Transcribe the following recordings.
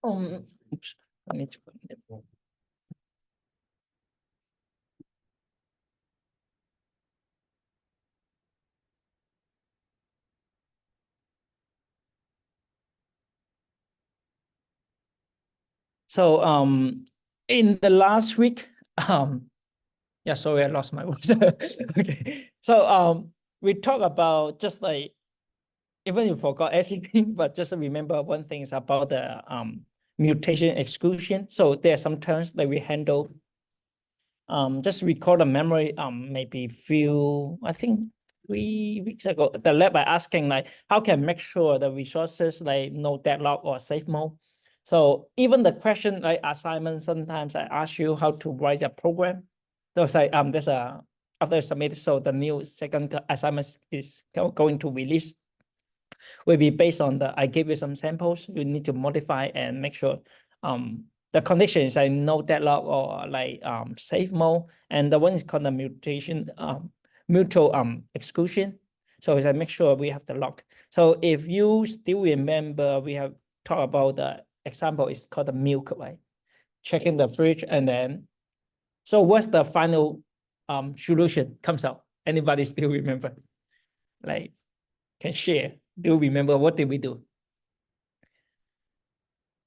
Oops, I need to. So in the last week, yeah, sorry, I lost my voice. Okay. So we talk about just like, even if you forgot everything, but just remember one thing is about the mutation exclusion. So there are some terms that we handle. Just recall the memory, maybe few, I think 3 weeks ago, the lab by asking like, how can make sure the resources like no deadlock or safe mode. So even the question like assignment, sometimes I ask you how to write a program. Those like there's a after submit, so the new second assignment is going to release. Will be based on the I gave you some samples. You need to modify and make sure the conditions like no deadlock or like safe mode, and the one is called the mutation mutual exclusion. So it's like make sure we have the lock. So if you still remember, we have talked about the example is called the milk, right? Checking the fridge, and then so what's the final solution comes out? Anybody still remember? Like can share. Do you remember what did we do?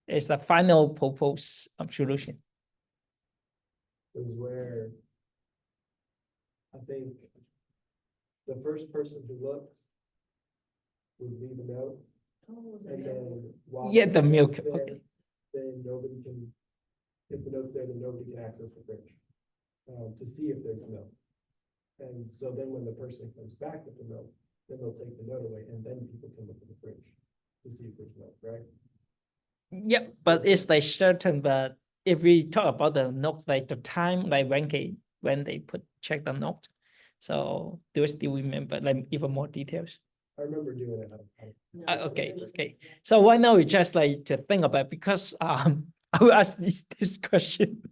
It's the final proposed solution. Is where I think the first person who looked would leave a note. And then while the milk. there, Okay. then nobody can, if the note's there, then nobody can access the fridge to see if there's milk. And so then when the person comes back with the milk, then they'll take the note away, and then people can look in the fridge to see if there's milk, right? Yeah, but it's like certain, but if we talk about the notes, like the time, like when they check the note. So do you still remember like even more details? I remember doing it. Okay. So why now we just like to think about, because I will ask this question.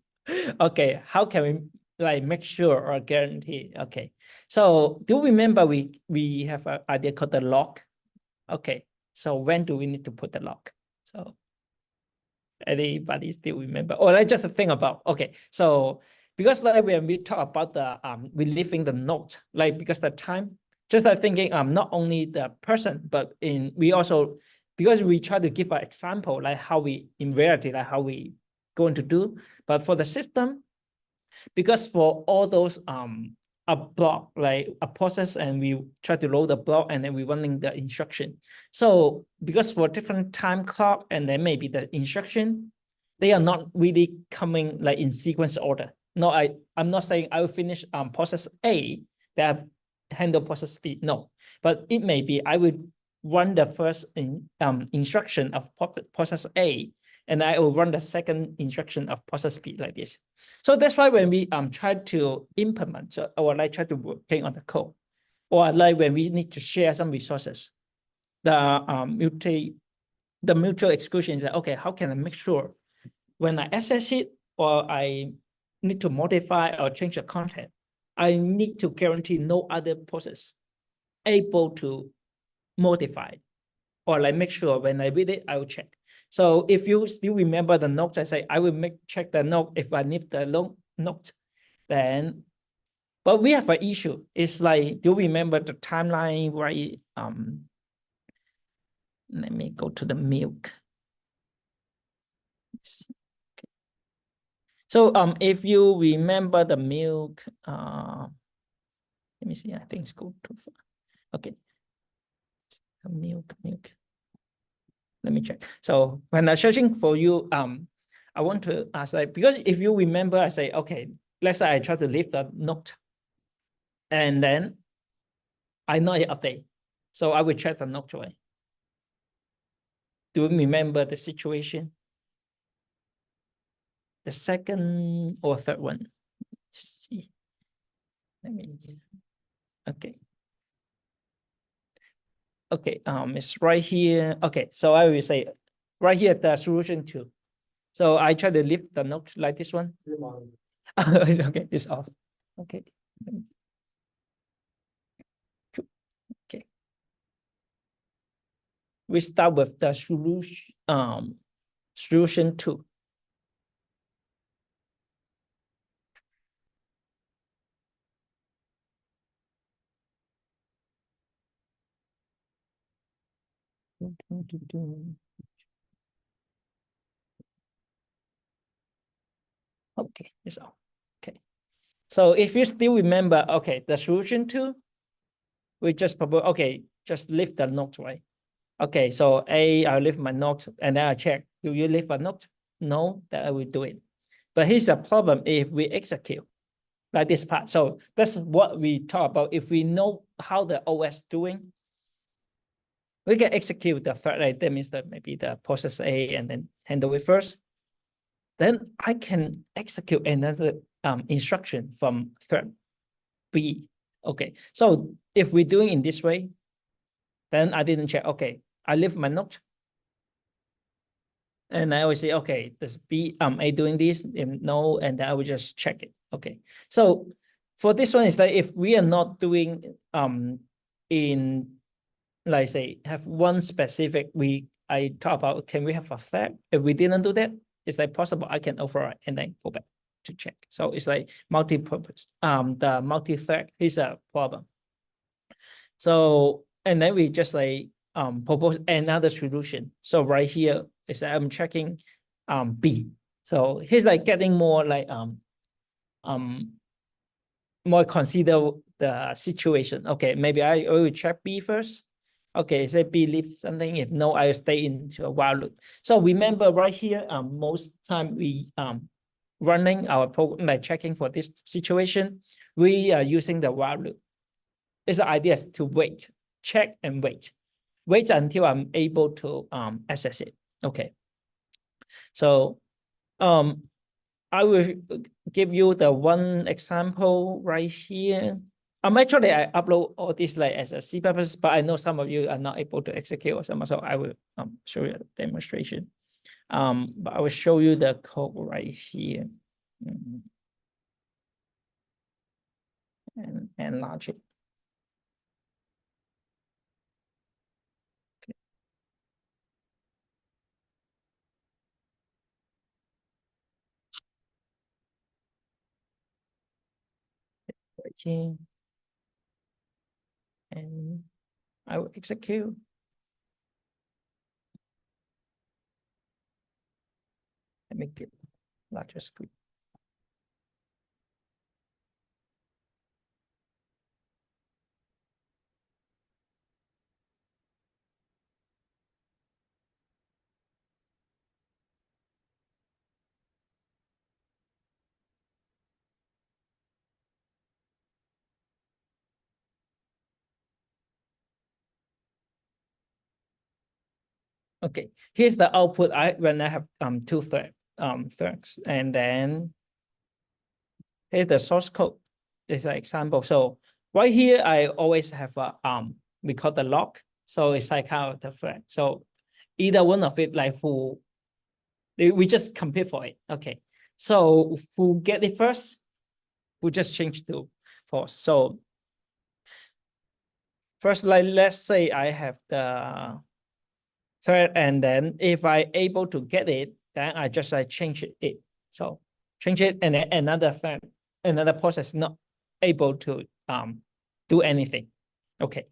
Okay, how can we like make sure or guarantee? Okay, so do you remember we have an idea called the lock? Okay, so when do we need to put the lock? So anybody still remember? Or like just a thing about, okay, so because like when we talk about the relieving the note, like because the time, just like thinking not only the person, but we also, because we try to give an example like how we in reality like how we going to do, but for the system, because for all those a block like a process, and we try to load the block, and then we running the instruction. So because for different time clock, and then maybe the instruction, they are not really coming like in sequence order. No, I'm not saying I will finish process A that handle process B. No, but it may be I will run the first instruction of process A, and I will run the second instruction of process B like this. So that's why when we try to implement or like try to working on the code, or like when we need to share some resources, the mutual exclusion is that, okay, how can I make sure when I access it or I need to modify or change the content, I need to guarantee no other process able to modify or like make sure when I read it, I will check. So if you still remember the notes, I say I will check the note if I need the long note, then. But we have an issue. It's like, do you remember the timeline, right? Let me go to the milk. So if you remember the milk, let me see, I think it's go too far. Okay. Milk. Let me check. So when I'm searching for you, I want to ask, like, because if you remember, I say, okay, let's say I try to leave the note and then I not update. So I will check the note away. Do you remember the situation? The second or third one? Let's see. Let me, okay. Okay, it's right here. Okay, so I will say right here, the solution 2. So I try to leave the note like this one. Okay, it's off. Okay. Okay. We start with the solution 2. Okay, it's off. Okay. So if you still remember, okay, the solution 2, we just propose, okay, just leave the note, right? Okay, so I'll leave my note and then I check, do you leave a note? No, then I will do it. But here's the problem if we execute like this part. So that's what we talk about. If we know how the OS doing, we can execute the thread, right? That means that maybe the process A and then handle it first. Then I can execute another instruction from thread B. Okay, so if we're doing in this way, then I didn't check. Okay, I leave my note. And I always say, okay, does B A doing this? If no, and then I will just check it. Okay. So for this one, is that if we are not doing in, like say, have one specific I talk about, can we have a thread? If we didn't do that, it's like possible I can override and then go back to check. So it's like multi-purpose. The multi-thread is a problem. So and then we just like propose another solution. So right here is that I'm checking B. So he's like getting more like more consider the situation. Okay, maybe I will check B first. Okay, say B leave something. If no, I'll stay into a while loop. So remember right here, most time we running our program, like checking for this situation, we are using the while loop. It's the idea is to wait, check and wait until I'm able to access it. Okay. So I will give you the one example right here. Actually, I upload all this like as a C purpose, but I know some of you are not able to execute or something, so I will show you a demonstration. But I will show you the code right here. And enlarge it. Right here. And I will execute. Let me get larger screen. Okay, here's the output. When I have two threads, and then here's the source code. It's an example. So right here, I always have a we call the log. So it's like how the thread. So either one of it, like who We just compare for it. Okay. So who get it first, we just change to false. So first, like let's say I have the thread, and then if I able to get it, then I just change it. So change it, and then another thread, another process not able to do anything. Okay.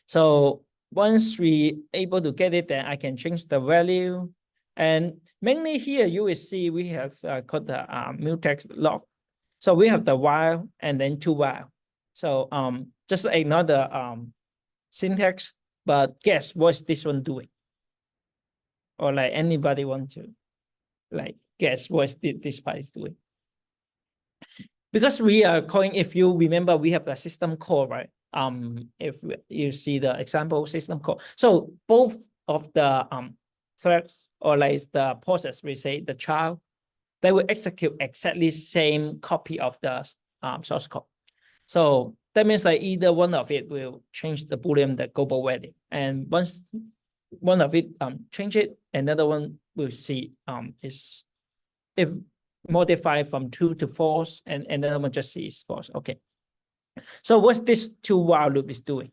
So once we able to get it, then I can change the value. And mainly here you will see we have got the mutex log. So we have the while and then two while. So just ignore the syntax, but guess what's this one doing? Or like anybody want to like guess what this part is doing? Because we are calling, if you remember, we have the system call, right? If you see the example system call, so both of the threads or like the process, we say the child, they will execute exactly same copy of the source code. So that means like either one of it will change the Boolean, the global value, and once one of it change it, another one will see is if modify from true to false, and another one just sees false. Okay. So what's this two while loop is doing?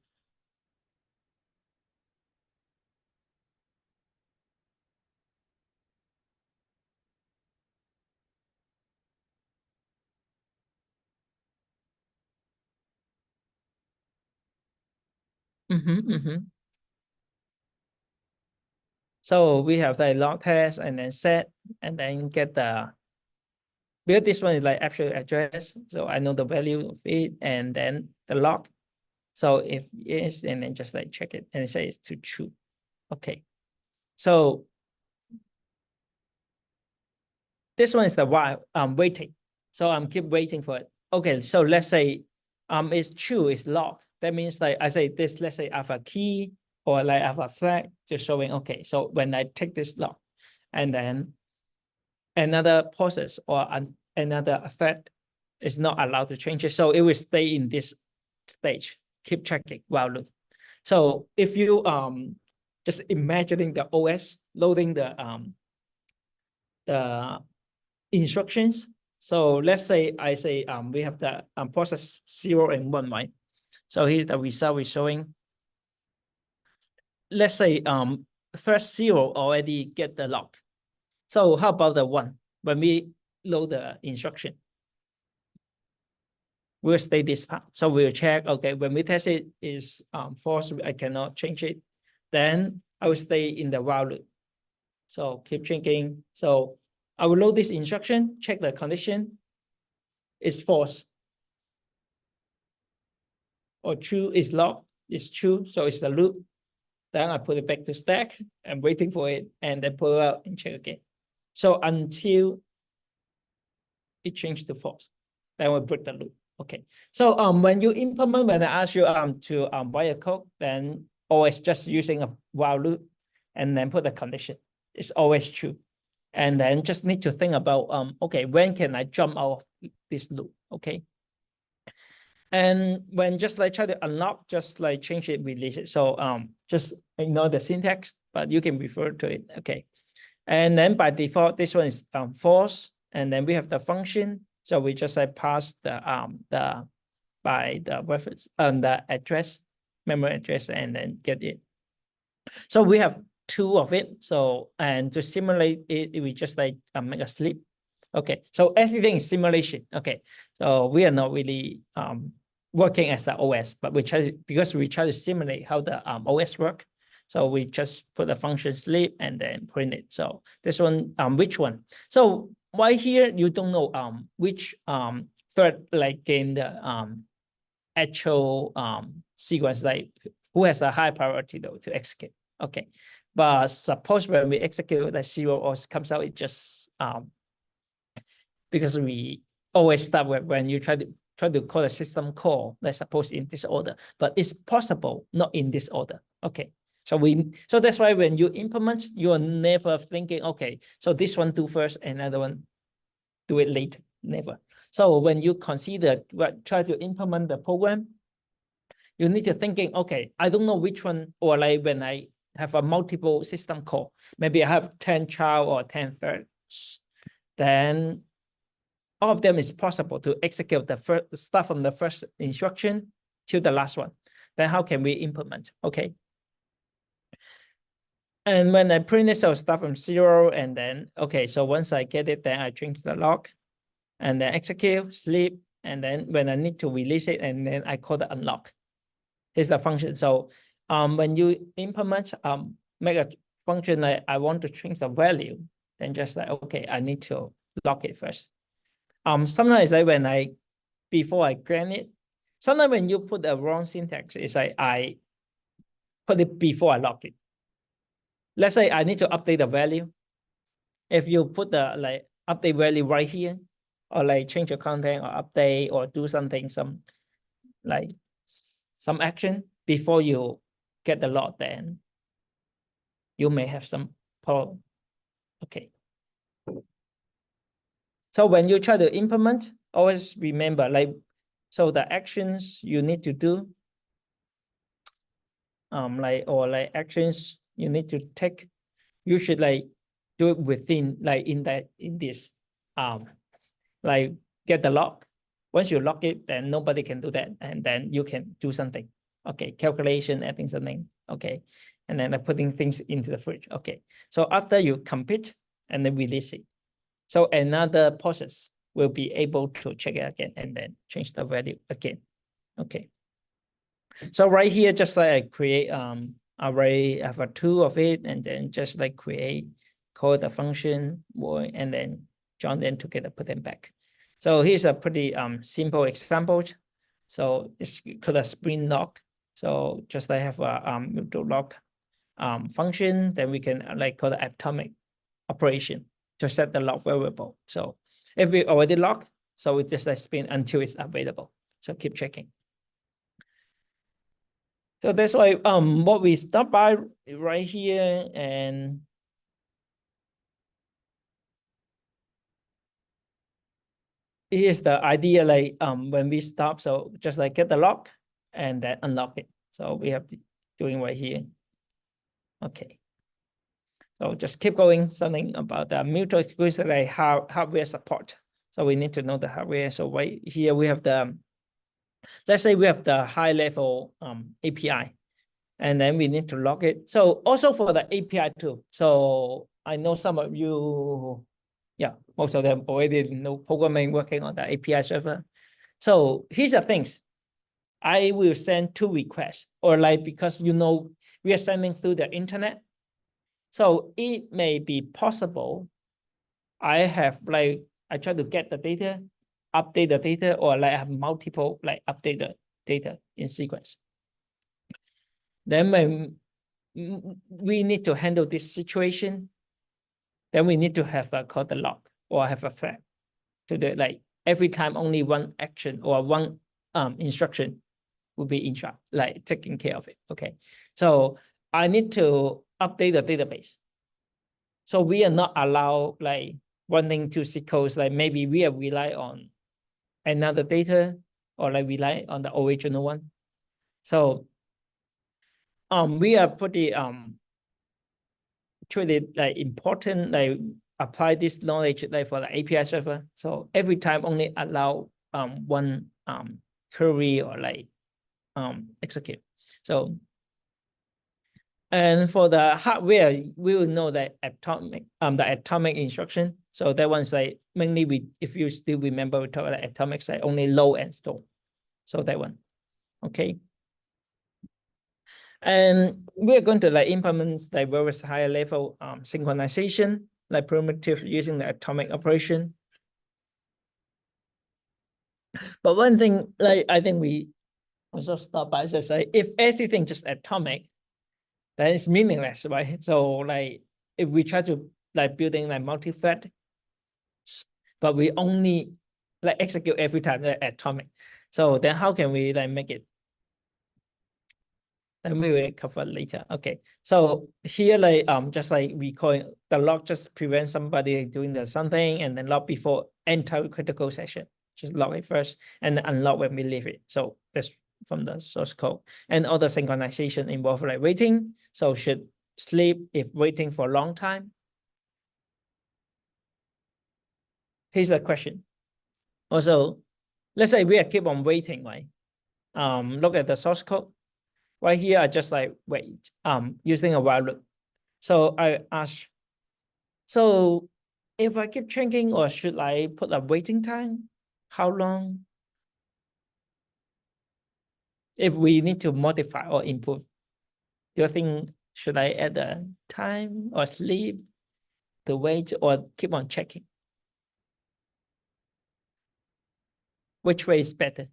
So we have the log test and then set, and then get the, because this one is like absolute address, so I know the value of it, and then the log. So if yes, and then just like check it and say it's to true. Okay. So this one is the while I'm waiting. So I'm keep waiting for it. Okay, so let's say it's true, it's log. That means like I say this, let's say I have a key or like I have a flag just showing, okay, so when I take this log and then another process or another thread is not allowed to change it. So it will stay in this stage, keep checking while loop. So if you just imagining the OS loading the instructions. So let's say I say we have the process 0 and 1, right? So here's the result we're showing. Let's say first 0 already get the log. So how about the 1? When we load the instruction, we'll stay this part. So we'll check, okay, when we test it is false, I cannot change it. Then I will stay in the while loop. So keep checking. So I will load this instruction, check the condition is false. Or true is log, is true, so it's the loop. Then I put it back to stack. I'm waiting for it, and then pull it out and check again. So until it changed to false, then we break the loop. Okay. So when you implement, when I ask you to write a code, then always just using a while loop, and then put the condition. It's always true. And then just need to think about okay, when can I jump out of this loop? Okay. And when just like try to unlock, just like change it, release it. So just ignore the syntax, but you can refer to it. Okay. And then by default, this one is false. And then we have the function. So we just like pass the by the reference the address, memory address, and then get it. So we have two of it. So and to simulate it, we just like make a sleep. Okay. So everything is simulation. Okay. So we are not really working as the OS, but we try to, because we try to simulate how the OS work. So we just put the function sleep and then print it. So this one, which one? So why here you don't know which thread like gain the actual sequence, like who has a high priority though to execute. Okay. But suppose when we execute the 0 or comes out, it just because we always start with when you try to call a system call, let's suppose in this order, but it's possible not in this order. Okay. So that's why when you implement, you are never thinking, okay, so this one do first, another one do it later. Never. So when you consider try to implement the program, you need to thinking, okay, I don't know which one, or like when I have a multiple system call. Maybe I have 10 child or 10 threads. Then all of them is possible to execute the first start from the first instruction to the last one. Then how can we implement? Okay. And when I print it, so start from 0 and then, okay, so once I get it, then I change the log and then execute, sleep, and then when I need to release it, and then I call the unlock. Here's the function. So when you implement, make a function like I want to change the value, then just like, okay, I need to lock it first. Sometimes like when before I grant it, sometimes when you put the wrong syntax, it's like I put it before I lock it. Let's say I need to update the value. If you put the like update value right here, or like change the content or update or do something, some action before you get the lock, then you may have some problem. Okay. So when you try to implement, always remember like, so the actions you need to do, actions you need to take, you should like do it within like in this, like get the lock. Once you lock it, then nobody can do that, and then you can do something. Okay, calculation, adding something. Okay, and then putting things into the fridge. Okay, so after you compute and then release it, so another process will be able to check it again and then change the value again. Okay. So right here, just like I create array, I have a two of it, and then just like create, call the function void, and then join them together, put them back. So here's a pretty simple example. So it's called a sprint lock. So just like have a mutual lock function, then we can like call the atomic operation to set the lock variable. So if we already lock, so we just like spin until it's available. So keep checking. So that's why what we start by right here, and here's the idea like when we stop, so just like get the lock and then unlock it. So we have doing right here. Okay. So just keep going, something about the mutual exclusive like hardware support. So we need to know the hardware. So right here we have the, let's say we have the high level API. And then we need to log it. So also for the API too. So I know some of you, yeah, most of them already know programming, working on the API server. So here's the things. I will send two requests, or like, because we are sending through the internet. So it may be possible I try to get the data, update the data, or like I have multiple like update the data in sequence. Then when we need to handle this situation, then we need to have a called the lock, or have a flag to the like every time only one action or one instruction will be in charge, like taking care of it. Okay, so I need to update the database. So we are not allowed like running two SQLs, like maybe we are rely on another data or like rely on the original one. So we are pretty truly like important, like apply this knowledge like for the API server. So every time only allow one query or like execute. So and for the hardware, we will know that atomic instruction. So that one's like mainly if you still remember, we talk about atomic side only load and store. So that one, okay. And we're going to like implement like various higher level synchronization, like primitive using the atomic operation. But one thing, like I think we also start by just say, if everything just atomic, then it's meaningless, right? So like if we try to like building like multi-thread, but we only like execute every time like atomic. So then how can we like make it? And we will cover later. Okay. So here like just like we call it, the lock just prevents somebody doing the something, and then lock before enter critical session. Just lock it first and then unlock when we leave it. So that's from the source code. And all the synchronization involved like waiting. So should sleep if waiting for a long time? Here's a question. Also, let's say we are keep on waiting, right? Look at the source code. Right here, I just like wait, using a while loop. So I ask, so if I keep checking, or should I put a waiting time? How long? If we need to modify or improve, do you think should I add a time or sleep to wait, or keep on checking? Which way is better?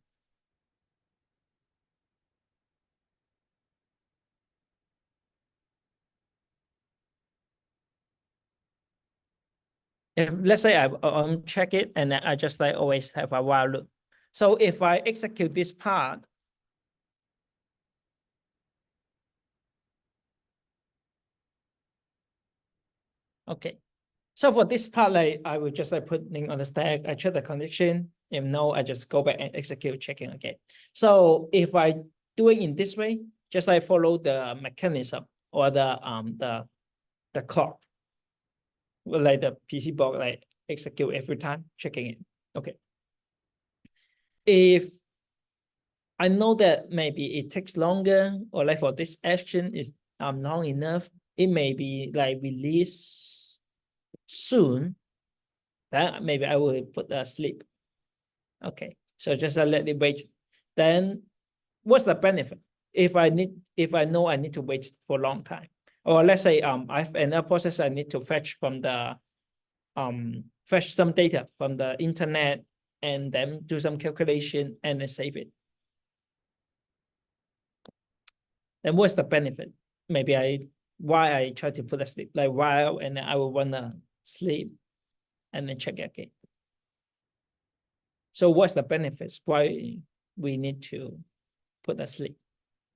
If let's say I check it and I just like always have a while loop. So if I execute this part, okay. So for this part, like I will just like putting on the stack, I check the condition. If no, I just go back and execute checking again. So if I do it in this way, just like follow the mechanism or the clock, like the PC board, like execute every time, checking it. Okay. If I know that maybe it takes longer, or like for this action is long enough, it may be like release soon, then maybe I will put a sleep. Okay, so just let it wait. Then what's the benefit? If I know I need to wait for a long time, or let's say I have another process I need to fetch from the fetch some data from the internet and then do some calculation and then save it. Then what's the benefit? Maybe why I try to put a sleep, like while, and then I will wanna sleep and then check again. So what's the benefits? Why we need to put a sleep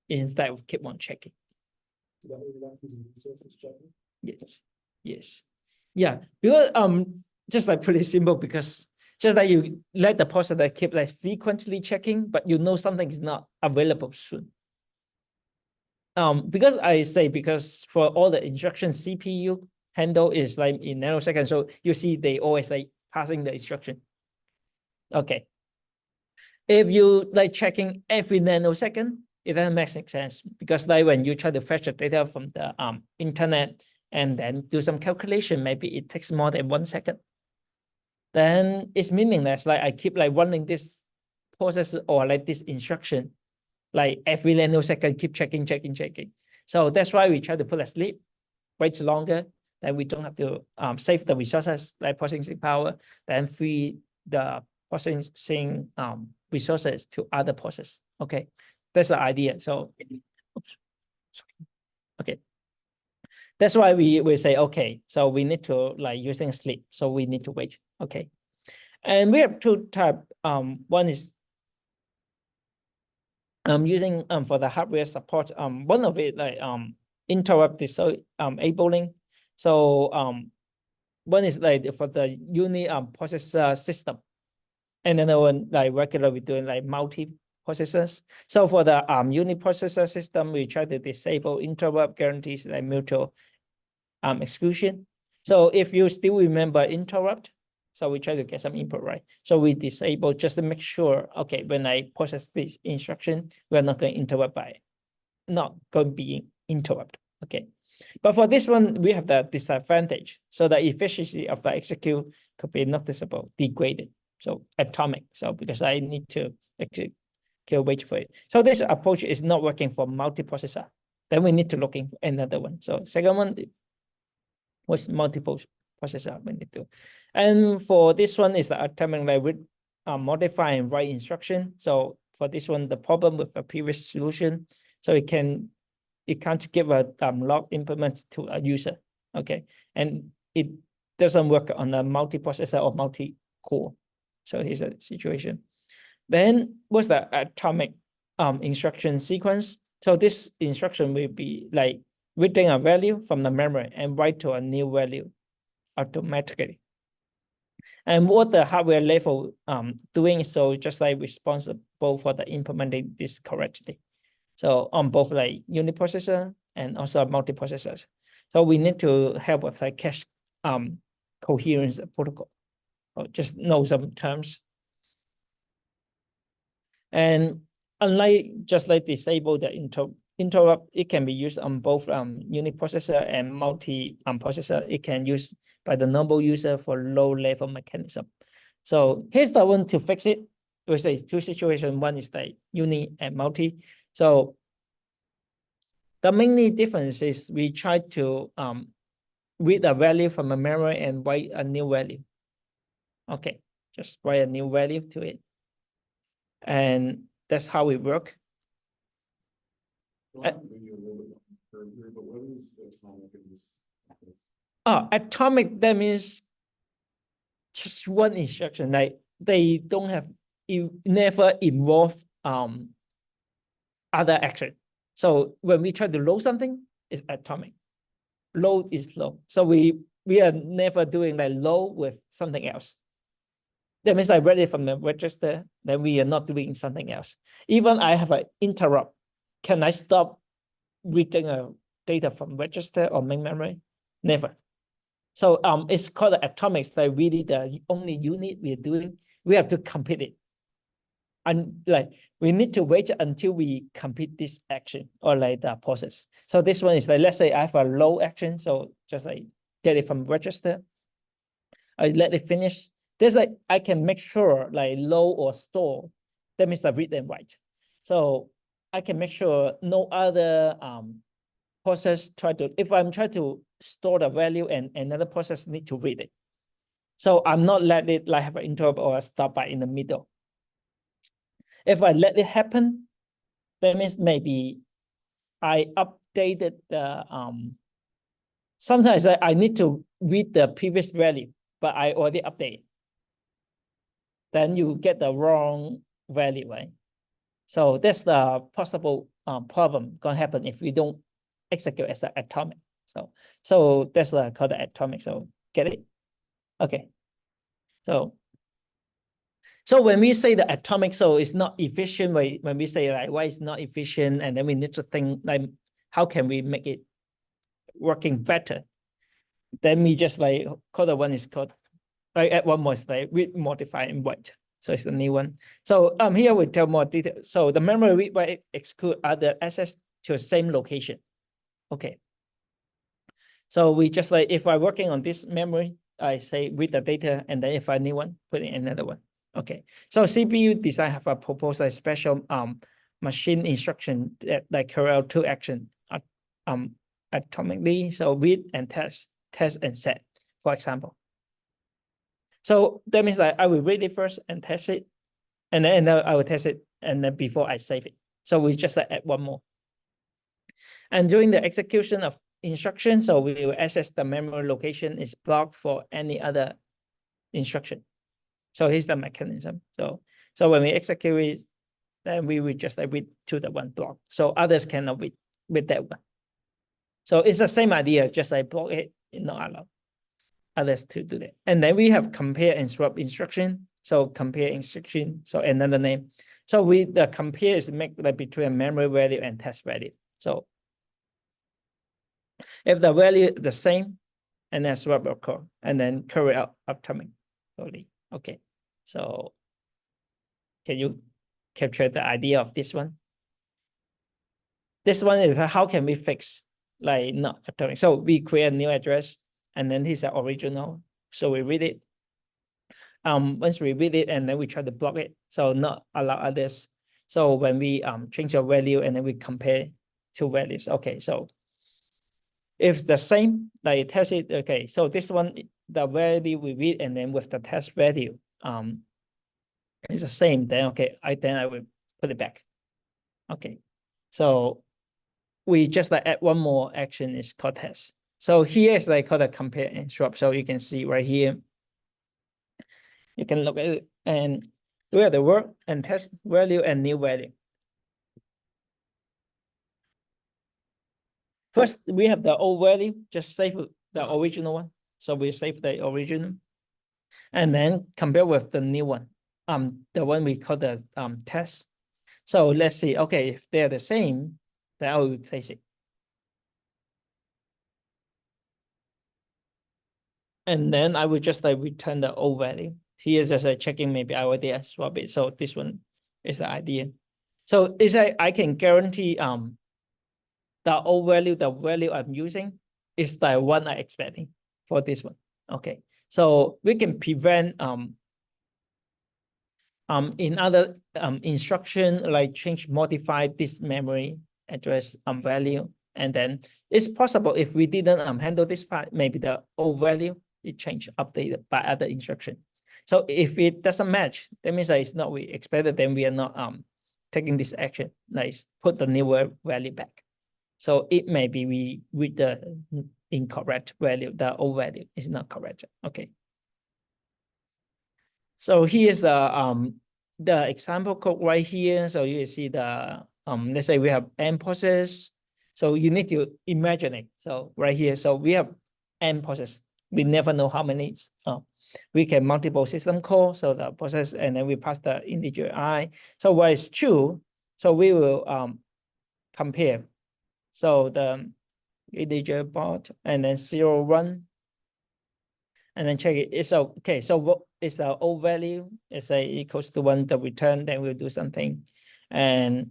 instead of keep on checking? Yes, yes, yeah. Because just like pretty simple, because just like you let the processor keep like frequently checking, but you know something is not available soon. Because I say, because for all the instructions CPU handle is like in nanoseconds, so you see they always like passing the instruction. Okay. If you like checking every nanosecond, it doesn't make sense, because like when you try to fetch the data from the internet and then do some calculation, maybe it takes more than 1 second. Then it's meaningless. Like I keep like running this process or like this instruction, like every nanosecond, keep checking. So that's why we try to put a sleep, wait longer, then we don't have to save the resources like processing power, then free the processing resources to other process. Okay, that's the idea. So, oops. Okay, that's why we say, okay, so we need to like using sleep, so we need to wait. Okay, and we have two type. One is using for the hardware support. One of it like interrupt disabling. So one is like for the uni processor system, and then the one like regular we doing like multi processors. So for the uni processor system, we try to disable interrupt guarantees like mutual exclusion. So if you still remember interrupt, so we try to get some input, right? So we disable just to make sure, okay, when I process this instruction, we're not going to interrupt by not going to be interrupt. Okay. But for this one, we have the disadvantage. So the efficiency of the execute could be noticeable, degraded. So atomic. So because I need to execute, wait for it. So this approach is not working for multiprocessor. Then we need to look for another one. So second one was multiple processor we need to. And for this one is the atomic like with modify and write instruction. So for this one, the problem with a previous solution, so it can't give a log implement to a user. Okay, and it doesn't work on a multiprocessor or multi-core. So here's a situation. Then what's the atomic instruction sequence? So this instruction will be like reading a value from the memory and write to a new value automatically. And what the hardware level doing, so just like responsible for the implementing this correctly. So on both like uniprocessor and also multiprocessors. So we need to help with like cache coherence protocol, or just know some terms. And unlike just like disable the interrupt, it can be used on both uniprocessor and multi processor. It can use by the normal user for low level mechanism. So here's the one to fix it. We say two situations. One is like uni and multi. So the mainly difference is we try to read a value from a memory and write a new value. Okay, just write a new value to it. And that's how we work. Atomic, that means just one instruction. Like they don't have, you never involve other action. So when we try to load something, it's atomic. Load is low. So we are never doing like load with something else. That means I read it from the register, then we are not doing something else. Even I have an interrupt. Can I stop reading a data from register or main memory? Never. So it's called atomics, like really the only unit we're doing. We have to complete it. And like we need to wait until we complete this action or like the process. So this one is like, let's say I have a low action. So just like get it from register. I let it finish. There's like, I can make sure like low or store. That means the read and write. So I can make sure no other process try to, if I'm trying to store the value and another process need to read it. So I'm not let it like have an interrupt or a stop by in the middle. If I let it happen, that means maybe I updated the, sometimes I need to read the previous value, but I already update. Then you get the wrong value, right? So that's the possible problem gonna happen if we don't execute as the atomic. So that's called the atomic. So get it? Okay. So when we say the atomic, so it's not efficient. When we say like why it's not efficient, and then we need to think like how can we make it working better? Then we just like call the one is called, I add one more, like read, modify, and write. So it's a new one. So here we tell more detail. So the memory read write exclude other access to the same location. Okay. So we just like if I'm working on this memory, I say read the data, and then if I need one, put in another one. Okay. So CPU design have a proposed a special machine instruction that like carry out two action atomically. So read and test and set, for example. So that means that I will read it first and test it, and then I will test it, and then before I save it. So we just add one more. And during the execution of instruction, so we will access the memory location is blocked for any other instruction. So here's the mechanism. So when we execute it, then we will just read to the one block. So others cannot read with that one. So it's the same idea, just like block it, not allow others to do that. And then we have compare and swap instruction. So compare instruction, so another name. So the compare is make like between memory value and test value. So if the value is the same, and then swap occur, and then carry out atomic slowly. Okay, so can you capture the idea of this one? This one is how can we fix like not atomic? So we create a new address, and then here's the original. So we read it. Once we read it, and then we try to block it, so not allow others. So when we change a value and then we compare two values. Okay, so if the same, like test it. Okay, so this one, the value we read, and then with the test value, is the same. Then okay, then I will put it back. Okay, so we just like add one more action is called test. So here is like called a compare and swap. So you can see right here. You can look at it and do the work and test value and new value. First, we have the old value, just save the original one. So we save the original and then compare with the new one, the one we call the test. So let's see, okay, if they're the same, then I will replace it. And then I will just like return the old value. Here's just a checking, maybe I already swap it. So this one is the idea. So is I can guarantee the old value, the value I'm using is the one I expecting for this one. Okay. So we can prevent in other instruction like change, modify this memory address value. And then it's possible if we didn't handle this part, maybe the old value it changed, updated by other instruction. So if it doesn't match, that means that it's not we expected, then we are not taking this action, like put the new value back. So it may be we read the incorrect value, the old value is not correct. Okay. So here's the example code right here. So you see the let's say we have n process. So you need to imagine it. So right here, so we have n process. We never know how many. We can multiple system call. So the process, and then we pass the integer I. So what is true? So we will compare. So the integer bot and then 0, 1. And then check it. It's okay. So what is the old value? It's equals to 1, the return, then we'll do something. And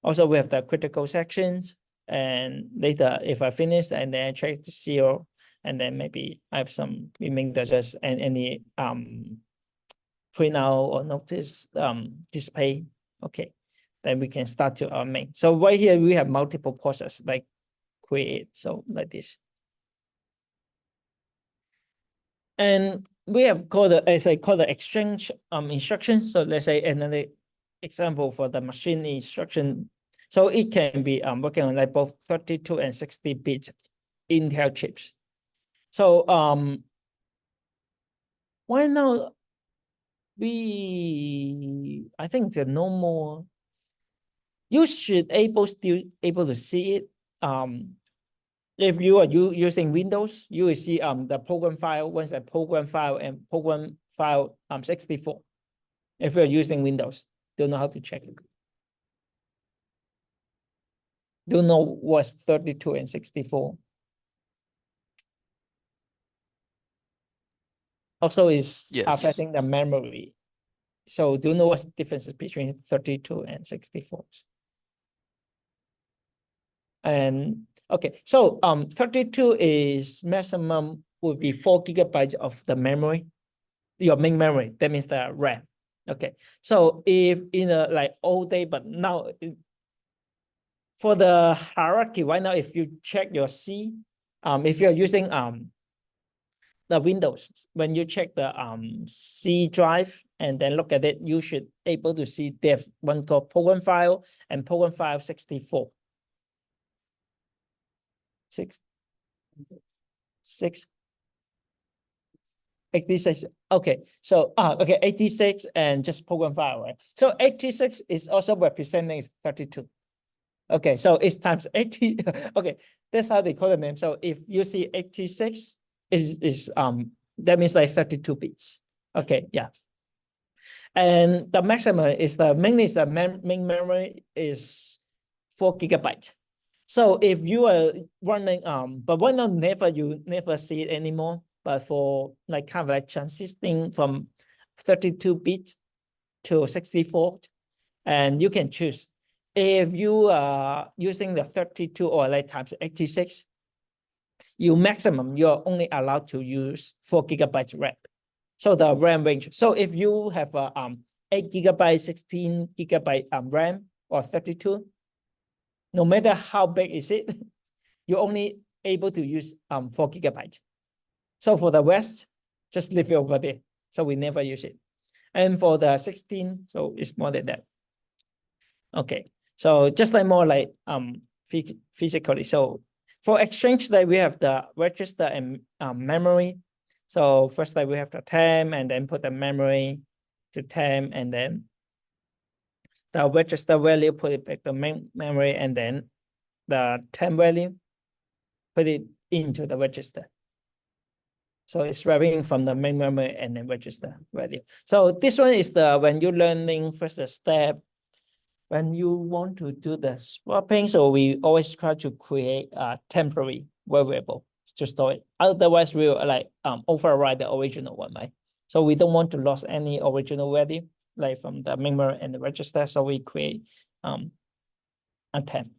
also we have the critical sections. And later, if I finish, and then I check to 0, and then maybe I have some remaining just and any print out or notice display. Okay, then we can start to make. So right here we have multiple process like create. So like this. And we have called as I call the exchange instruction. So let's say another example for the machine instruction. So it can be working on like both 32 and 60-bit Intel chips. So why now I think the no more, you should still able to see it. If you are using Windows, you will see the program file, once a program file and program file 64. If you're using Windows, don't know how to check it. Don't know what's 32 and 64. Also is affecting the memory. So do you know what's the difference between 32 and 64? And okay, so 32 is maximum would be 4 GB of the memory, your main memory. That means the RAM. Okay, so if in a like old day, but now for the hierarchy right now, if you check your C, if you're using the Windows, when you check the C drive and then look at it, you should able to see they have one called program file and program file 64. 86. Okay, so okay, 86 and just program file, right? So 86 is also representing 32. Okay, so it's times 80. Okay, that's how they call the name. So if you see 86 is that means like 32 bits. Okay, yeah. And the maximum is the mainly is the main memory is 4 GB. So if you are running but why not you never see it anymore, but for like kind of like transitioning from 32-bit to 64, and you can choose if you are using the 32 or like times 86, you're only allowed to use 4 GB RAM. So the RAM range. So if you have a 8 GB, 16 GB RAM or 32, no matter how big is it, you're only able to use 4 GB. So for the rest, just leave it over there. So we never use it. And for the 16, so it's more than that. Okay, so just like more like physically. So for exchange, that we have the register and memory. So first, like we have the temp, and then put the memory to temp, and then the register value, put it back to main memory, and then the temp value, put it into the register. So it's wrapping from the main memory and then register value. So this one is the when you're learning first step. When you want to do the swapping, so we always try to create a temporary variable to store it. Otherwise, we'll like override the original one, right? So we don't want to lose any original value like from the memory and the register. So we create a 10.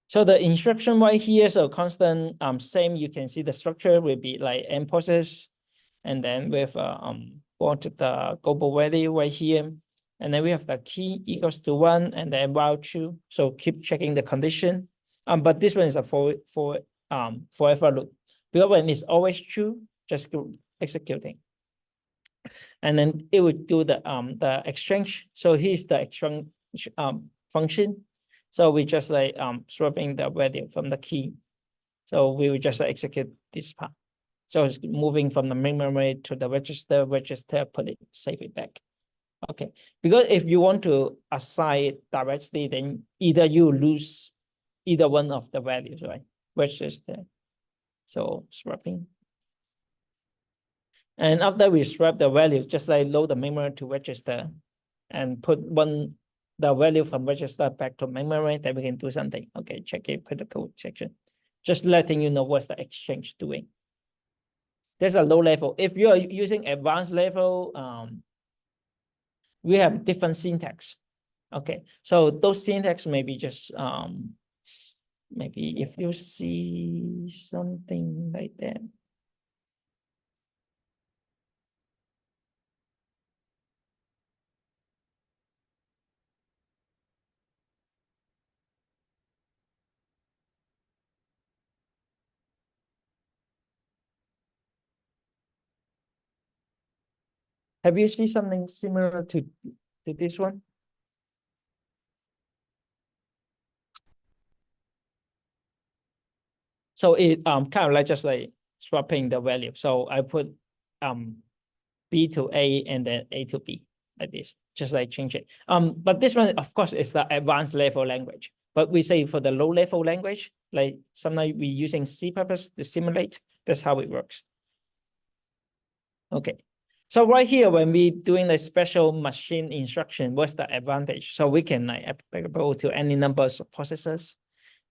So the instruction right here, so constant same, you can see the structure will be like n process, and then with put the global value right here. And then we have the key equals to 1 and then while true. So keep checking the condition. But this one is a forever loop. Because when it's always true, just go executing. And then it would do the exchange. So here's the exchange function. So we just like swapping the value from the key. So we will just execute this part. So it's moving from the main memory to the register, put it, save it back. Okay, because if you want to assign it directly, then either you lose either one of the values, right? Register. So swapping. And after we swap the values, just like load the memory to register and put the value from register back to memory, then we can do something. Okay, check it, critical section. Just letting you know what's the exchange doing. There's a low level. If you are using advanced level, we have different syntax. Okay, so those syntax maybe just maybe if you see something like that. Have you seen something similar to this one? So it kind of like just like swapping the value. So I put B to A and then A to B like this, just like change it. But this one, of course, is the advanced level language. But we say for the low level language, like sometimes we using C purpose to simulate. That's how it works. Okay. So right here, when we doing the special machine instruction, what's the advantage? So we can like applicable to any numbers of processors.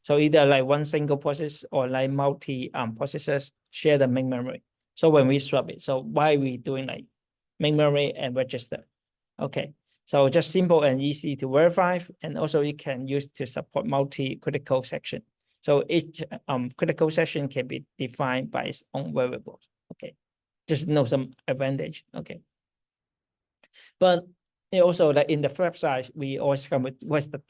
So either like one single process or like multi processors share the main memory. So when we swap it, so why we doing like main memory and register? Okay, so just simple and easy to verify, and also it can use to support multi-critical section. So each critical section can be defined by its own variables. Okay, just know some advantage. Okay, but it also like in the flip side, we always come with what's the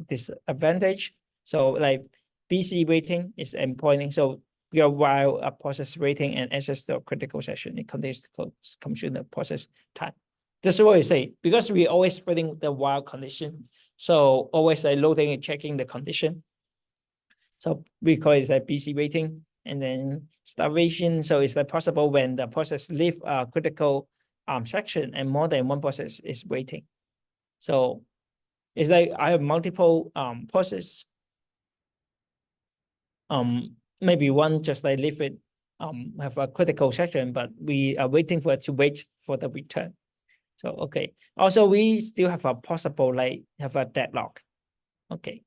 disadvantage. So like BC rating is important. So while a process rating and access to a critical section, it contains consume the process time. That's what we say, because we always putting the while condition. So always like loading and checking the condition. So we call it a BC rating, and then starvation. So it's like possible when the process leave a critical section and more than one process is waiting. So it's like I have multiple process. Maybe one just like leave it have a critical section, but we are waiting for it to wait for the return. So okay. Also, we still have a possible like have a deadlock. Okay.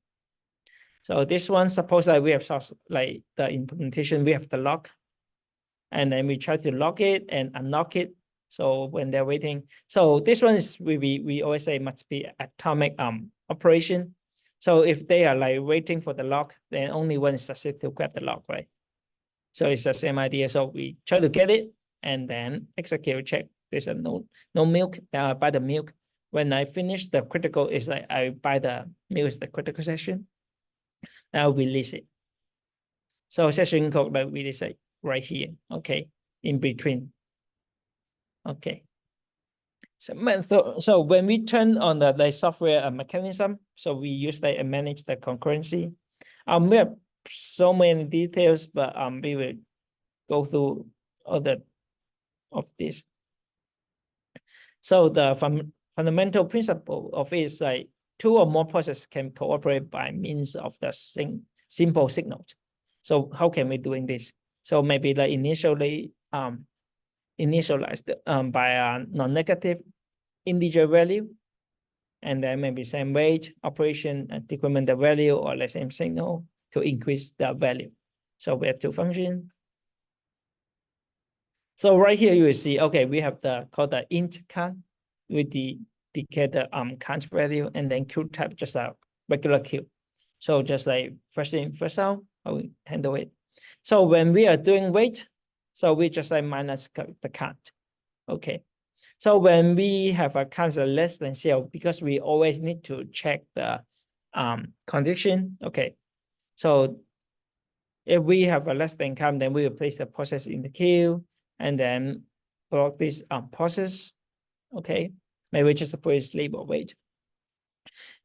So this one, suppose that we have like the implementation, we have the lock, and then we try to lock it and unlock it. So when they're waiting, so this one is we always say must be atomic operation. So if they are like waiting for the lock, then only one is succeed to grab the lock, right? So it's the same idea. So we try to get it and then execute check. There's a no milk. I buy the milk. When I finish the critical, is like I buy the milk is the critical section. I'll release it. So session code like release it right here. Okay, in between. Okay. So when we turn on the software mechanism, so we use that and manage the concurrency. We have so many details, but we will go through all of this. So the fundamental principle of it is like two or more processes can cooperate by means of the simple signals. So how can we doing this? So maybe like initially initialized by a non-negative integer value, and then maybe same weight operation and decrement the value or the same signal to increase the value. So we have two functions. So right here you will see, okay, we have the called the int count with the declare the count value, and then queue type just a regular queue. So just like first in, first out, how we handle it. So when we are doing wait, so we just like minus the count. Okay. So when we have a count less than 0, because we always need to check the condition. Okay. So if we have a less than count, then we will place the process in the queue and then block this process. Okay. Maybe just put it sleep or wait.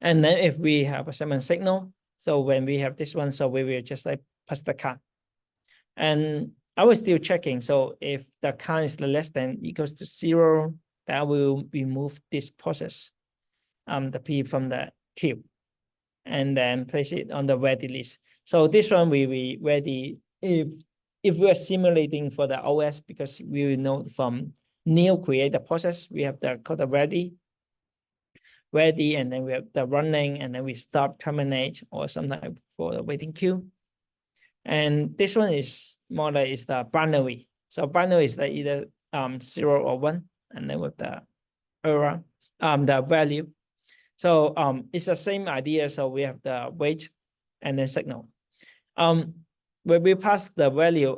And then if we have a summon signal, so when we have this one, so we will just like pass the count. And I was still checking. So if the count is less than equals to 0, that will remove this process, the P from the queue, and then place it on the ready list. So this one we ready if we are simulating for the OS, because we will know from new create the process, we have the code ready, and then we have the running, and then we stop, terminate, or sometimes for the waiting queue. And this one is more like is the binary. So binary is like either 0 or 1, and then with the error, the value. So it's the same idea. So we have the wait and then signal. When we pass the value,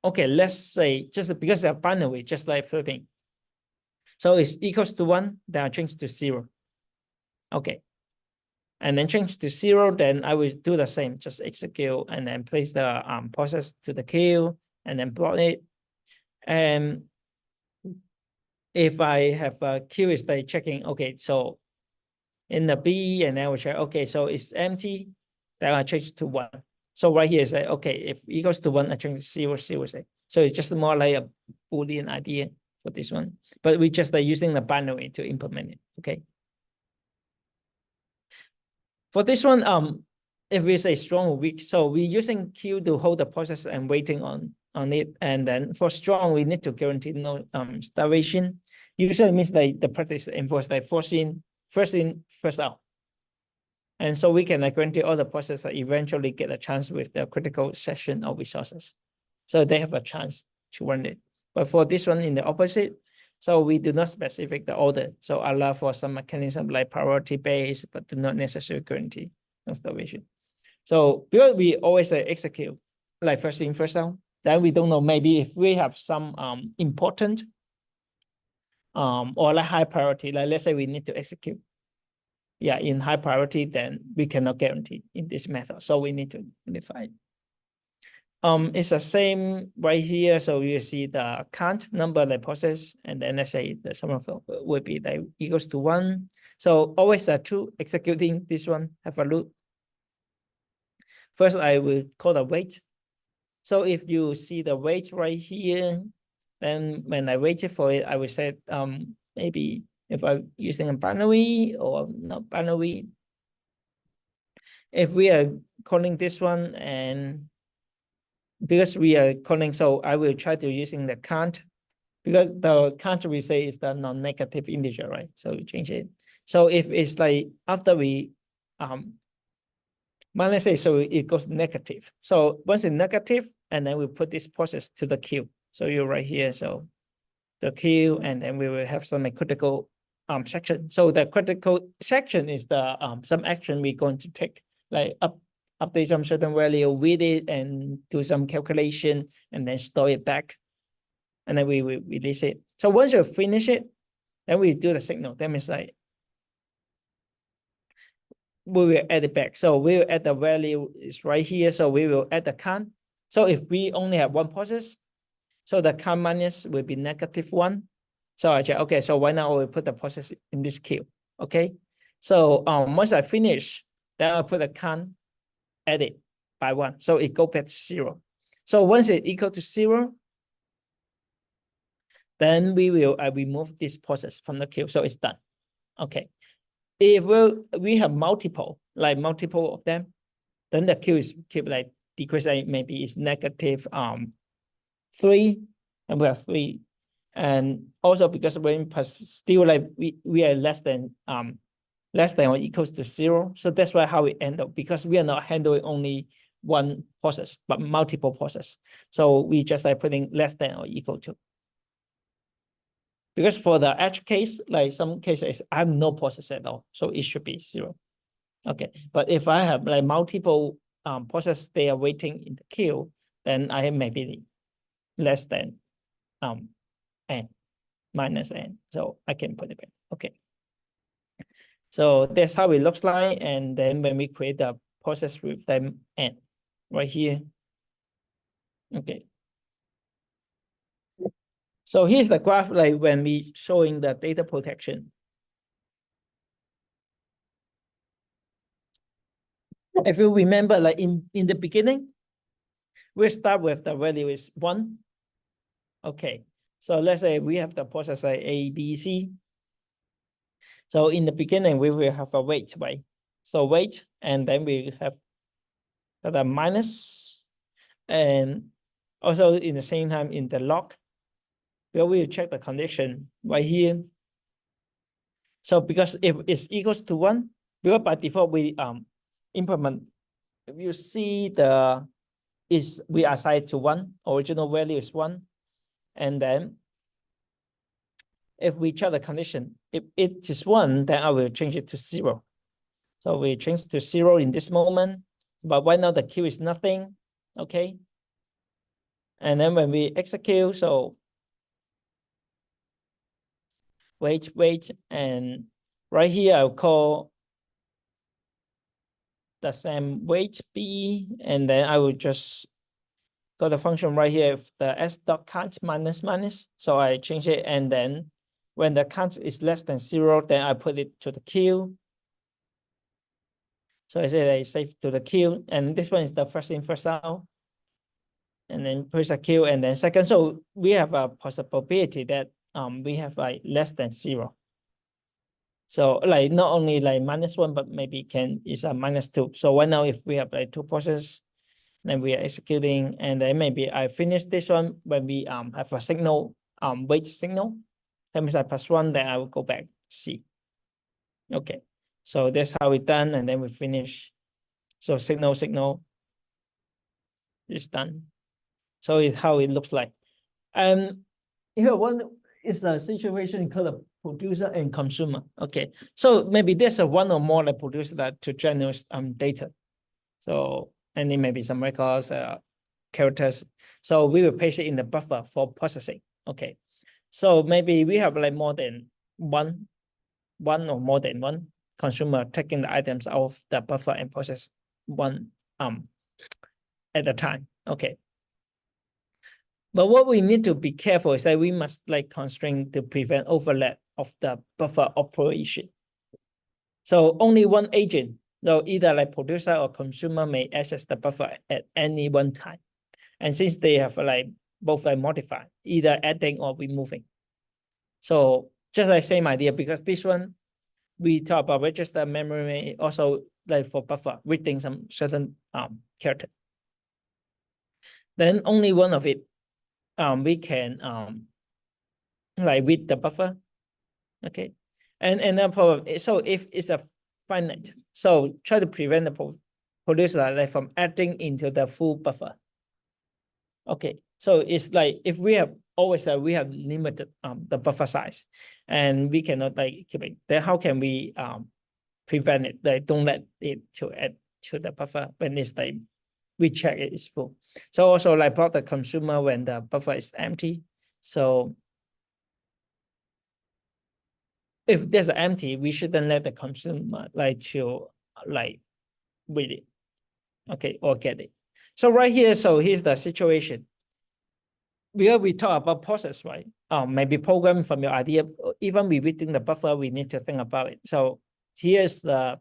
okay, let's say just because they're binary, just like flipping. So it's equals to 1, then I change to 0. Okay. And then change to 0, then I will do the same, just execute and then place the process to the queue and then plot it. And if I have a queue is like checking, okay, so in the B, and then I will check, okay, so it's empty, then I change to 1. So right here is like, okay, if equals to 1, I change to 0, 0, say. So it's just more like a Boolean idea for this one, but we just like using the binary to implement it, okay? For this one, if we say strong or weak, so we're using queue to hold the process and waiting on it. And then for strong, we need to guarantee no starvation. Usually means like the practice enforce like first in, first out. And so we can guarantee all the processes eventually get a chance with the critical section of resources. So they have a chance to run it. But for this one in the opposite, so we do not specify the order. So allow for some mechanism like priority based, but do not necessarily guarantee no starvation. So because we always execute like first in, first out, then we don't know, maybe if we have some important or like high priority, like let's say we need to execute. Yeah, in high priority, then we cannot guarantee in this method. So we need to modify it. It's the same right here. So you see the count number the process, and then let's say the sum of will be like equals to 1. So always true executing this one have a loop. First, I will call the wait. So if you see the wait right here, then when I waited for it, I will say maybe if I'm using a binary or not binary. If we are calling this one, and because we are calling, so I will try to using the count, because the count we say is the non-negative integer, right? So we change it. So if it's like after we let's say, so it goes negative. So once it's negative, and then we put this process to the queue. So you're right here. So the queue, and then we will have some critical section. So the critical section is the some action we're going to take, like update some certain value, read it, and do some calculation, and then store it back, and then we release it. So once you finish it, then we do the signal. That means like we will add it back. So we will add the value is right here. So we will add the count. So if we only have one process, so the count minus will be -1. So I check, okay, so why not we put the process in this queue, okay? So once I finish, then I'll put the count, add it by 1. So it go back to 0. So once it equal to 0, then we will remove this process from the queue. So it's done, okay? If we have multiple of them, then the queue is keep like decreasing, maybe it's -3, and we have 3. And also because when still like we are less than or equals to 0. So that's why how we end up, because we are not handling only one process, but multiple process. So we just like putting less than or equal to. Because for the edge case, like some cases, I have no process at all, so it should be 0. Okay, but if I have like multiple process, they are waiting in the queue, then I have maybe less than n minus n. So I can put it back. Okay. So that's how it looks like. And then when we create the process with them n right here. Okay. So here's the graph like when we showing the data protection. If you remember, like in the beginning, we start with the value is 1. Okay. So let's say we have the process like A, B, C. So in the beginning, we will have a weight, right? So weight, and then we have the minus, and also in the same time in the log, we will check the condition right here. So because if it's equals to 1, because by default we implement, if you see the is we assign to 1, original value is 1, and then if we check the condition, if it is 1, then I will change it to 0. So we change to 0 in this moment, but right now the queue is nothing. Okay. And then when we execute, so wait, and right here I'll call the same wait b, and then I will just got the function right here, if the s dot count minus. So I change it, and then when the count is less than 0, then I put it to the queue. So I say I save to the queue, and this one is the first in, first out. And then push a queue, and then second. So we have a possibility that we have like less than 0. So like not only like -1, but maybe is a -2. So right now, if we have like 2 processes, then we are executing, and then maybe I finish this one when we have a signal, wait signal. That means I press 1, then I will go back C. Okay, so that's how it's done, and then we finish. So signal is done. So it's how it looks like. Here one is a situation called a producer and consumer. Okay, so maybe there's a one or more like producer that to generate data. So and then maybe some records, characters. So we will paste it in the buffer for processing. Okay, so maybe we have like more than one or more than one consumer taking the items out of the buffer and process one at a time. Okay. But what we need to be careful is that we must like constrain to prevent overlap of the buffer operation. So only one agent, so either like producer or consumer, may access the buffer at any one time. And since they have like both like modify, either adding or removing. So just like same idea, because this one we talk about register memory, also like for buffer reading some certain character. Then only one of it we can like read the buffer. Okay, and no problem. So if it's a finite, so try to prevent the producer like from adding into the full buffer. Okay, so it's like if we have always we have limited the buffer size, and we cannot like keep it. Then how can we prevent it? Like don't let it to add to the buffer when it's like we check it is full. So also like block the consumer when the buffer is empty. So if there's empty, we shouldn't let the consumer like to like read it, okay, or get it. So right here, so here's the situation. We talk about process, right? Maybe program from your idea. Even we reading the buffer, we need to think about it. So here's the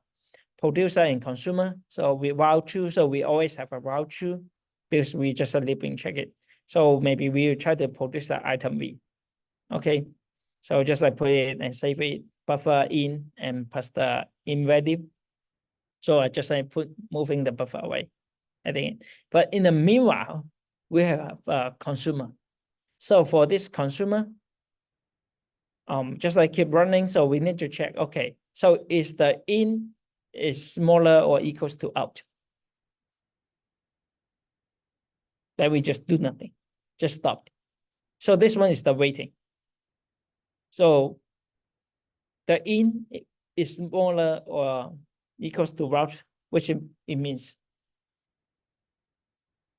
producer and consumer. So we while true, so we always have a while true because we just a looping check it. So maybe we try to produce the item V. Okay, so just like put it and save it, buffer in and pass the in value. So I just like put moving the buffer away at the end. But in the meanwhile, we have a consumer. So for this consumer, just like keep running. So we need to check, okay, so is the in is smaller or equals to out? then we just do nothing, just stop. So this one is the waiting. So the in is smaller or equals to route, which it means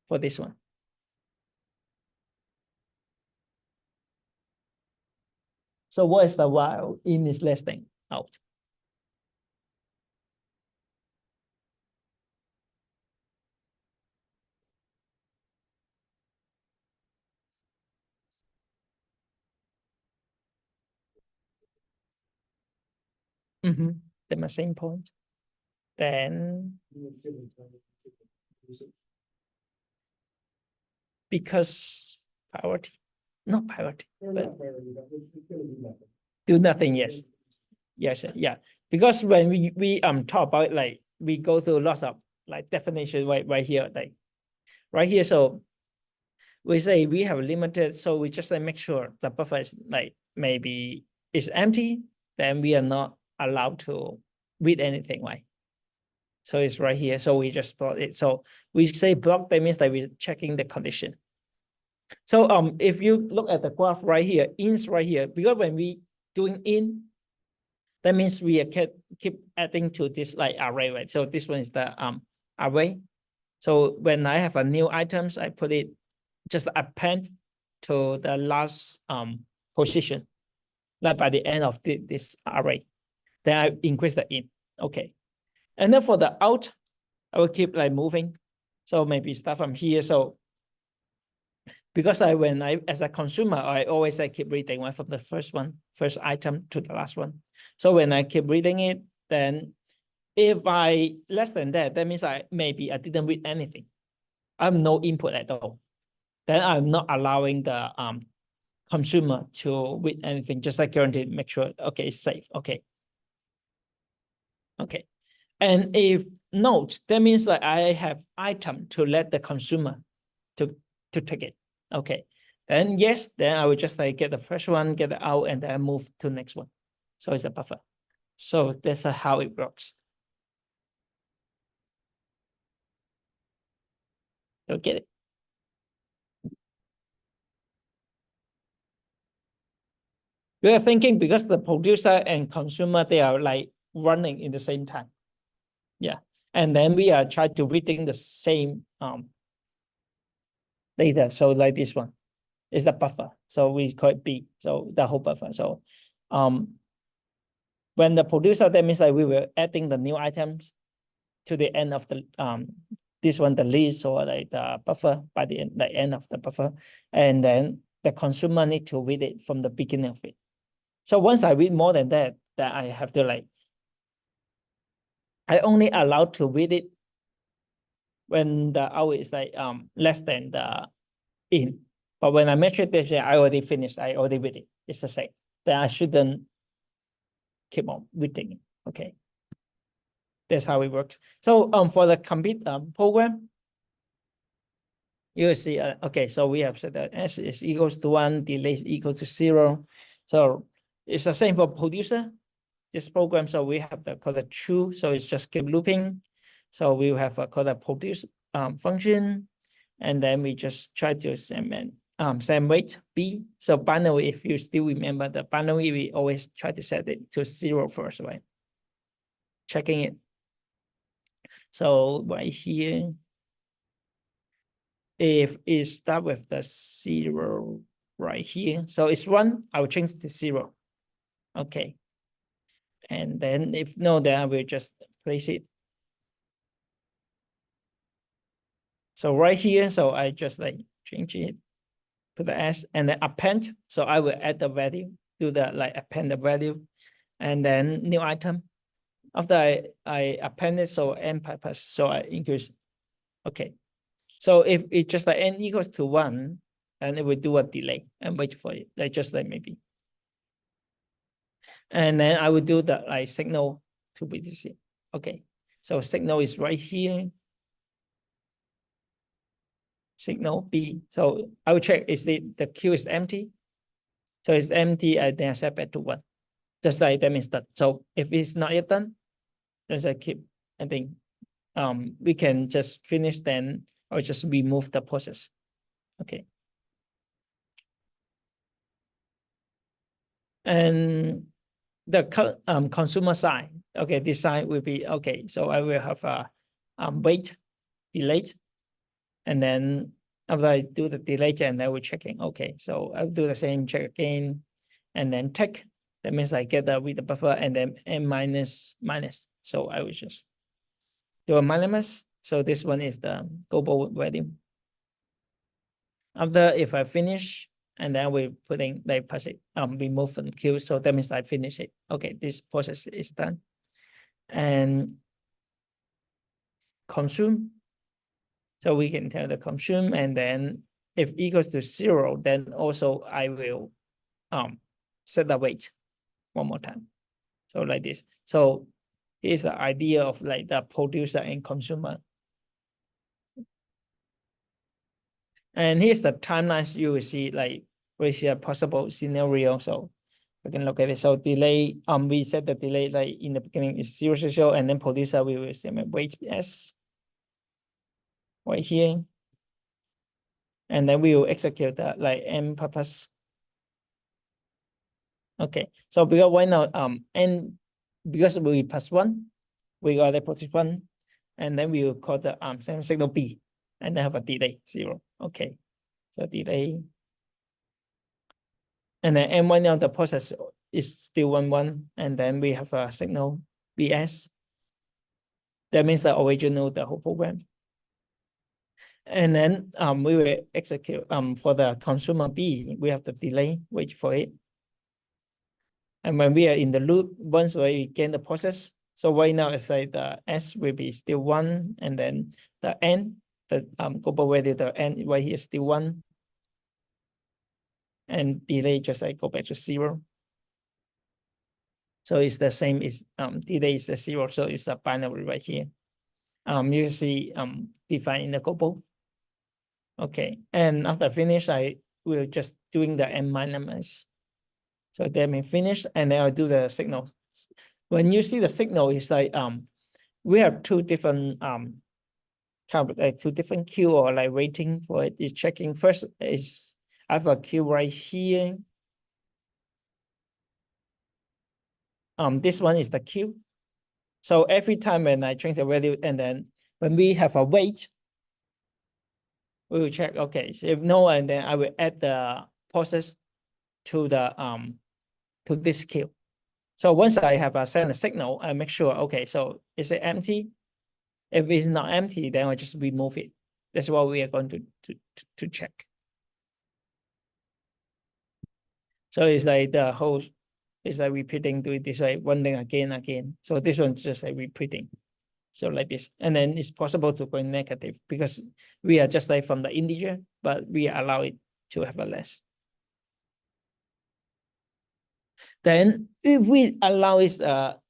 for this one. So what is the while in is less than out? The same point. Then because priority, not priority, but do nothing. Yes, yes, yeah. Because when we talk about like we go through lots of like definition right here, like right here. So we say we have limited, so we just like make sure the buffer is like maybe is empty, then we are not allowed to read anything, right? So it's right here. So we just plot it. So we say block, that means that we're checking the condition. So if you look at the graph right here, in's right here, because when we doing in, that means we keep adding to this like array, right? So this one is the array. So when I have a new items, I put it just append to the last position, like by the end of this array. Then I increase the in. Okay. And then for the out, I will keep like moving. So maybe start from here. So because when I as a consumer, I always like keep reading one from the first item to the last one. So when I keep reading it, then if I less than that, that means I didn't read anything. I have no input at all. Then I'm not allowing the consumer to read anything, just like guarantee, make sure, okay, it's safe. Okay. Okay. And if note, that means that I have item to let the consumer to take it. Okay. Then yes, then I will just like get the first one, get it out, and then move to the next one. So it's a buffer. So that's how it works. You'll get it. We are thinking because the producer and consumer, they are like running in the same time. Yeah. And then we are trying to reading the same data. So like this one is the buffer. So we call it B. So the whole buffer. So when the producer, that means like we were adding the new items to the end of the this one, the list or like the buffer by the end of the buffer. And then the consumer need to read it from the beginning of it. So once I read more than that, that I have to like, I only allowed to read it when the out is like less than the in. But when I measure this, I already finished, I already read it. It's the same. Then I shouldn't keep on reading it. Okay. That's how it works. So for the complete program, you see, okay, so we have said that S is equals to 1, delay is equal to 0. So it's the same for producer, this program. So we have the called the true, so it's just keep looping. So we have a called a produce function, and then we just try to same weight B. So binary, if you still remember the binary, we always try to set it to 0 first, right? Checking it. So right here, if it start with the 0 right here, so it's 1, I will change it to 0. Okay. And then if no, then I will just place it. So right here, so I just like change it, put the S and then append. So I will add the value, do the like append the value, and then new item. After I append it, so n purpose, so I increase. Okay. So if it just like n equals to 1, then it will do a delay and wait for it, like just like maybe. And then I will do the like signal to be this. Okay. So signal is right here. Signal B. So I will check is the queue is empty. So it's empty, I then set back to 1. Just like that means that. So if it's not yet done, just I keep, I think we can just finish then or just remove the process. Okay. And the consumer side, okay, this side will be okay. So I will have a wait, delete, and then after I do the delete, and I will checking. Okay, so I'll do the same check again, and then tick. That means I get the with the buffer and then n minus minus. So I will just do a minus. So this one is the global value. After if I finish, and then we putting like pass it remove from queue. So that means I finish it. Okay, this process is done. And consume. So we can tell the consume, and then if equals to 0, then also I will set the weight one more time. So like this. So here's the idea of like the producer and consumer. And here's the timelines you will see, like we see a possible scenario. So we can look at it. So delay, we set the delay like in the beginning is 0, 0, 0, and then producer we will say wait s right here. And then we will execute that like m purpose. Okay, so because right now n, because we pass 1, we got the position 1, and then we will call the same signal b, and then have a delay 0. Okay, so delay, and then n right now the process is still 1, 1, and then we have a signal bs. That means the original the whole program. And then we will execute for the consumer b, we have the delay, wait for it. And when we are in the loop, once we gain the process, so right now it's like the s will be still 1, and then the n, the global value, the n right here is still 1, and delay just like go back to 0. So it's the same, is delay is the 0, so it's a binary right here. You see defined in the global. Okay, and after finish, I will just doing the n minus. So that means finish, and then I'll do the signal. When you see the signal, it's like we have two different kind of like two different queue or like waiting for it. Is checking first is I have a queue right here. This one is the queue. So every time when I change the value, and then when we have a wait, we will check. Okay, so if no, and then I will add the process to the to this queue. So once I have send a signal, I make sure, okay, so is it empty? If it's not empty, then I just remove it. That's what we are going to check. So it's like the whole, it's like repeating, do it this way, one thing again. So this one's just like repeating. So like this, and then it's possible to go negative because we are just like from the integer, but we allow it to have a less. Then if we allow it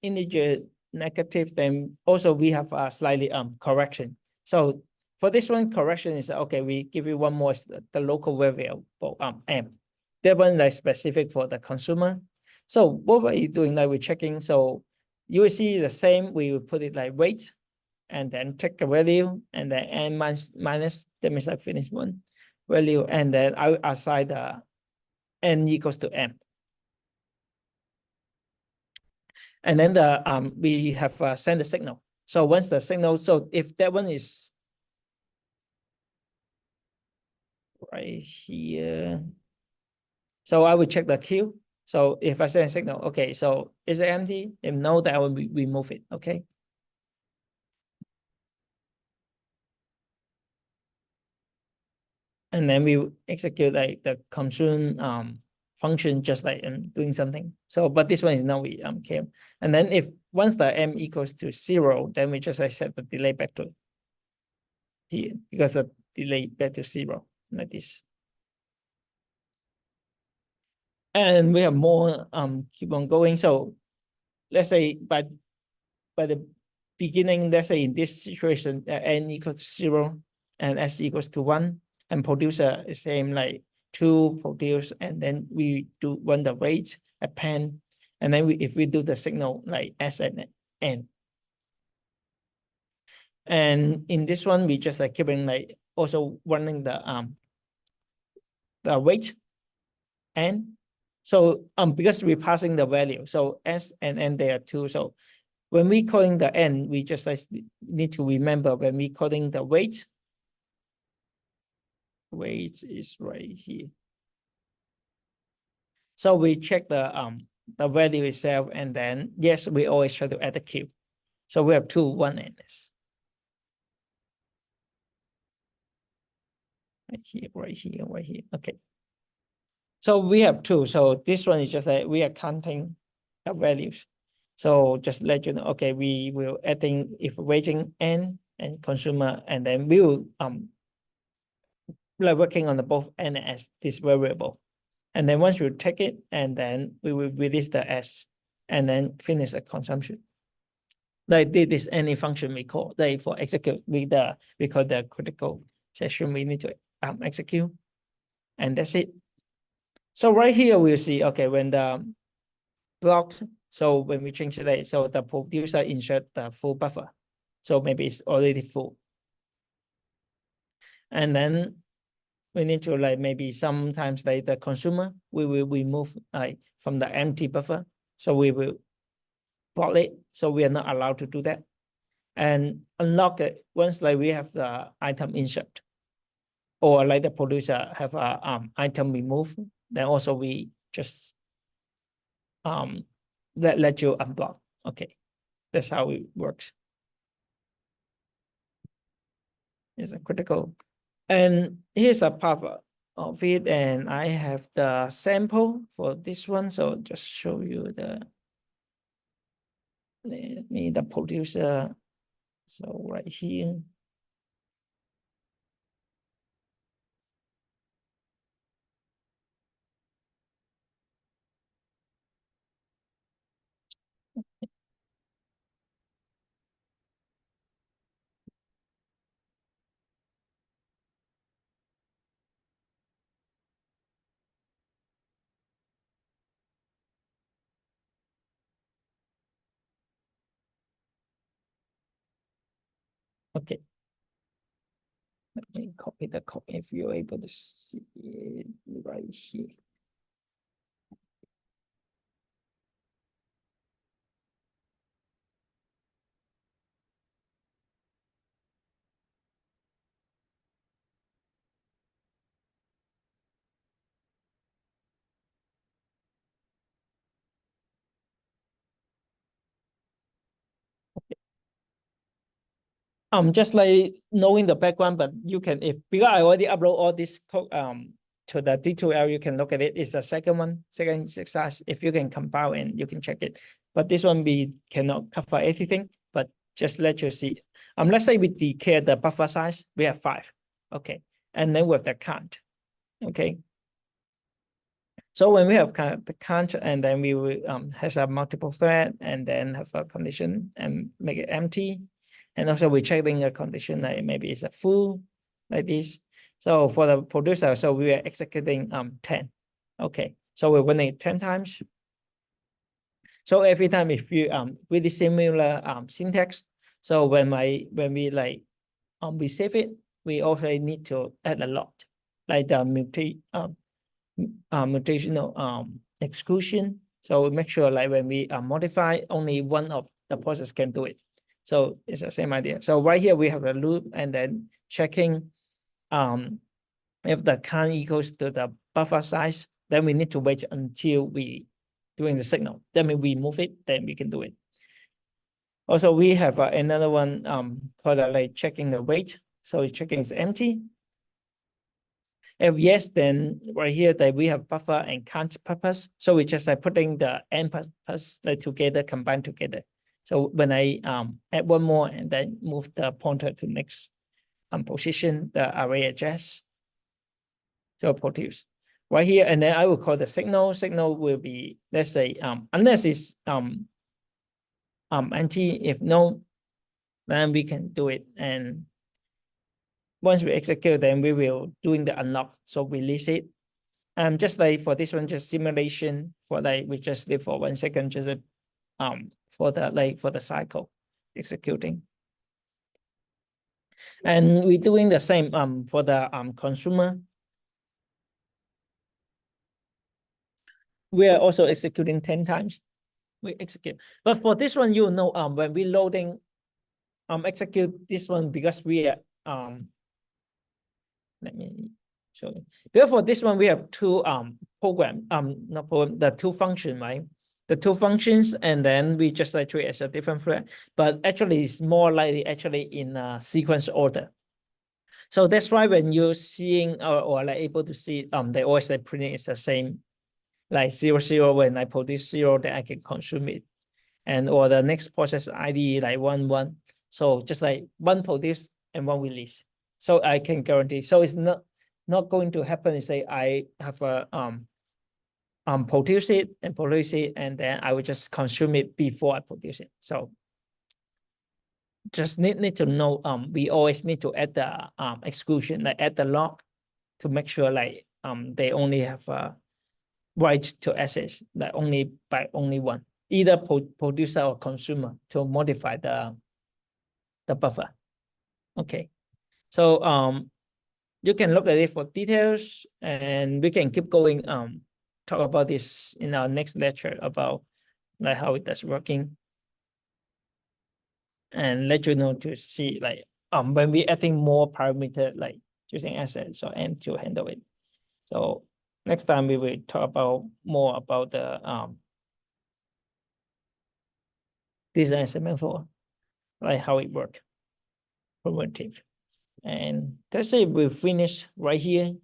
integer negative, then also we have a slightly correction. So for this one, correction is okay, we give you one more, the local variable m. That one is specific for the consumer. So what are you doing? Like we're checking. So you will see the same, we will put it like wait, and then take a value, and then n minus, that means I finish one value, and then I assign the n equals to m. And then the we have sent the signal. So once the signal, so if that one is right here, so I will check the queue. So if I send a signal, okay, so is it empty? If no, then I will remove it. Okay. And then we execute like the consume function, just like doing something. So, but this one is now we care. And then if once the m equals to 0, then we just set the delay back to here, because the delay back to 0 like this. And we have more keep on going. So let's say by the beginning, let's say in this situation, n equals to 0 and s equals to 1, and producer is same like 2 produce, and then we do run the rate append, and then if we do the signal like s and n. And in this one, we just like keeping like also running the the weight n. So because we're passing the value, so s and n they are two. So when we calling the n, we just need to remember when we calling the weight is right here. So we check the value itself, and then yes, we always try to add the q. So we have 2, 1, and s. Right here, right here, right here. Okay. So we have 2. So this one is just like we are counting the values. So just let you know, okay, we will adding if rating n and consumer, and then we will like working on the both n and s, this variable. And then once you take it, and then we will release the s, and then finish the consumption. Like this any function we call, like for execute, we call the critical session we need to execute, and that's it. So right here we'll see, okay, when the blocked, so when we change it, so the producer insert the full buffer. So maybe it's already full. And then we need to like maybe sometimes like the consumer, we will remove like from the empty buffer. So we will block it. So we are not allowed to do that. And unlock it once like we have the item insert, or like the producer have a item removed, then also we just let you unblock. Okay, that's how it works. It's a critical. And here's a part of it, and I have the sample for this one. So just show you the the producer. So right here. Okay. Let me copy the code if you're able to see it right here. Just like knowing the background, but you can, if because I already upload all this code to the tutorial, you can look at it. It's the second exercise. If you can compile and you can check it. But this one we cannot cover everything, but just let you see. Let's say we declare the buffer size, we have 5. Okay. And then with the count. Okay. So when we have the count, and then we will has a multiple thread, and then have a condition and make it empty. And also we're checking a condition like maybe it's a full like this. So for the producer, so we are executing 10. Okay. So we're running it 10 times. So every time if you really similar syntax. So when we like we save it, we also need to add a lot, like the mutational exclusion. So we make sure like when we modify, only one of the process can do it. So it's the same idea. So right here we have a loop, and then checking if the count equals to the buffer size, then we need to wait until we doing the signal. Then we move it, then we can do it. Also, we have another one called like checking the weight. So it's checking it's empty. If yes, then right here that we have buffer and count purpose. So we just like putting the n purpose together, combined together. So when I add one more and then move the pointer to next position, the array address. So produce right here, and then I will call the signal. Signal will be, let's say unless it's empty. If no, then we can do it. And once we execute, then we will doing the unlock. So release it. Just like for this one, just simulation for like we just did for 1 second, just for the cycle executing. And we're doing the same for the consumer. we are also executing 10 times. We execute, but for this one, you know, when we loading, execute this one because we are, let me show you. Therefore, this one we have two program, not program, the two function, right? The two functions, and then we just like treat as a different thread, but actually it's more likely actually in a sequence order. So that's why when you're seeing or like able to see, they always like printing is the same, like 00, when I produce 0, then I can consume it. And or the next process ID like 11. So just like one produce and one release. So I can guarantee. So it's not going to happen. Is say I have a produce it and produce it, and then I will just consume it before I produce it. So just need to know, we always need to add the exclusion, like add the log to make sure like they only have a right to access like only by only one, either producer or consumer, to modify the buffer. Okay, so you can look at it for details, and we can keep going, talk about this in our next lecture about like how it does working, and let you know to see like when we adding more parameter like using assets or M to handle it. So next time we will talk about more about the design SML4, like how it works, primitive. And that's it, we finish right here.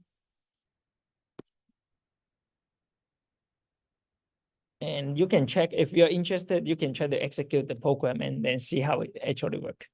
And you can check if you're interested, you can try to execute the program and then see how it actually works.